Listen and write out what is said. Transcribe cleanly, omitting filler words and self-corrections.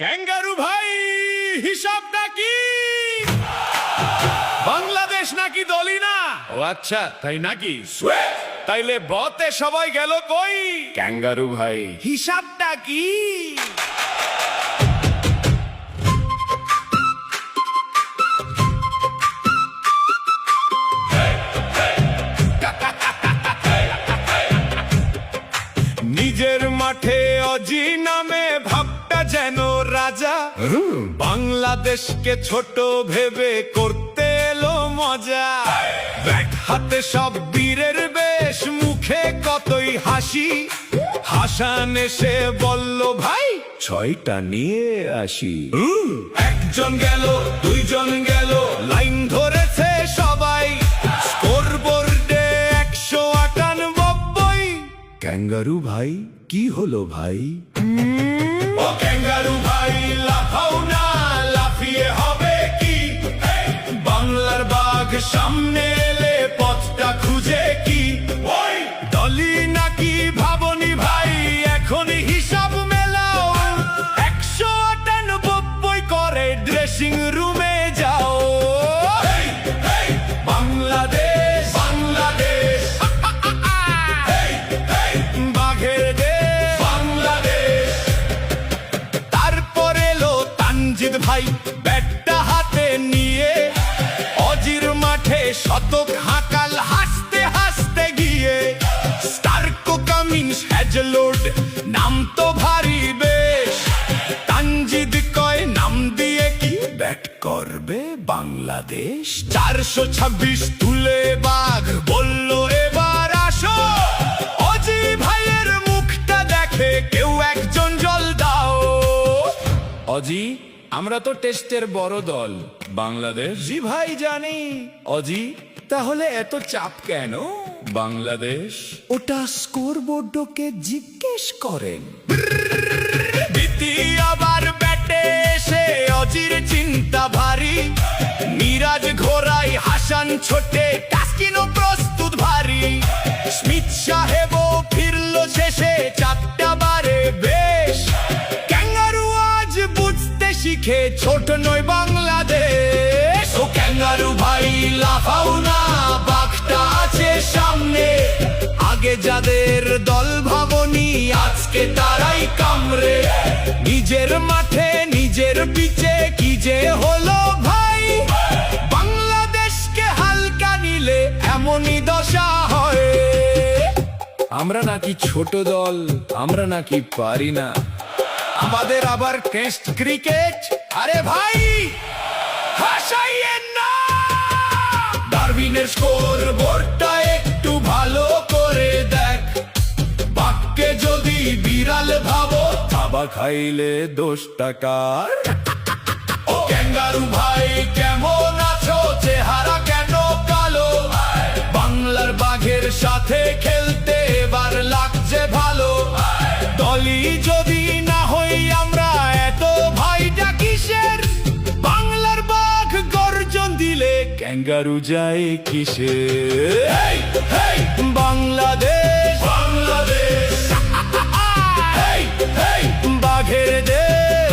Kangaroo ভাই, হিসাবটা কি? বাংলাদেশ নাকি দলই না? ও আচ্ছা, তাই নাকি? তাইলে বতে সবাই গেল কই? ক্যাঙ্গারু ভাই, হিসাবটা কি? নিজের মাঠে অজি নামে ভাবটা যেন রাজা, বাংলাদেশকে ছোট ভেবে করতে এলো মজা। ব্যাট হাতে সব বীরের বেশ, মুখে কতই হাসি। হাসান এসে বলল ভাই, ছয়টা নিয়ে আসি। একজন গেল, দুইজন গেল, লাইন ধরেছে সবাই। স্কোরবোর্ডে 198। ক্যাঙ্গারু ভাই, কি হলো ভাই? ও ক্যাঙ্গারু ভাই, লাফাও না, লাফিয়ে হবে কি? বাংলার বাঘ সামনে এলে পথটা খুঁজে কি? ওই দলি নাকি ভাবনি ভাই, এখন হিসাব মেলাও। 198 করে ড্রেসিং রুমে যাও। বাংলাদেশ, বাংলাদেশ, বাঘের দেশ বাংলাদেশ। তারপর এলো তানজিদ ভাই, ব্যাটটা হাতে নিয়ে। অজির মাঠে শতক হাঁকাল হাসতে হাসতে গিয়ে। স্টার্কো, কামিন্স, হ্যাজেলউড, নাম তো ভারী বেশ। তানজিদ কয়, নাম দিয়ে কি ব্যাট করবে বাংলাদেশ? 426 তুলে বাঘ বলল, এবার আসো। অজি ভাইয়ের মুখটা দেখে কেউ একজন জল দাও। অজি, আমরা তো টেস্টের বড় দল বাংলাদেশ। জি ভাই জানি। অজি, তাহলে এত চাপ কেন? বাংলাদেশ, ওটা স্কোরবোর্ডকে জিজ্ঞেস করেন। আবার ব্যাটে এসে অজির চিন্তা ভারী। মিরাজ ঘোড়াই, হাসান ছোটে, টাস্কিনো প্রস্তুত ভারী। স্মিথ সাহেবও ফিরলো শেষে, 4টা বারে বেশ। ক্যাঙ্গারু আজ বুঝতে শিখে ছোট নয় বাংলাদেশ। ও ক্যাঙ্গারু ভাই, লাফাও না, বাঘটা আছে সামনে। আগে যাদের দল ভাবনি, আজকে তারাই কামড়ে। নিজের মাঠে নিজের পিচে কি যে হলো ভাই। বাংলাদেশকে হালকা নিলে এমনই দশা হয়। আমরা নাকি ছোট দল, আমরা নাকি পারি না। আমাদের আবার টেস্ট ক্রিকেট। আরে ভাই, হাসাইয়েন না। ডারউইনের স্কোর বোর্ডটা একটু ভালো করে দেখ। বাক্যে যদি বিড়াল ভাবো, থাবা খাইলে 10 টাকার। ও ক্যাঙ্গারু ভাই, কেমন আছো? চেহারা কেন কালো? বাংলার বাঘের সাথে খেলতে এবার লাগছে ভালো। দলি যদি না হই আমরা, এত ভাইটা কিসের? বাংলার বাঘ গর্জন দিলে ক্যাঙ্গারু যায় কিসের? বাংলাদেশ, বাংলাদেশ, বাঘের দেশ।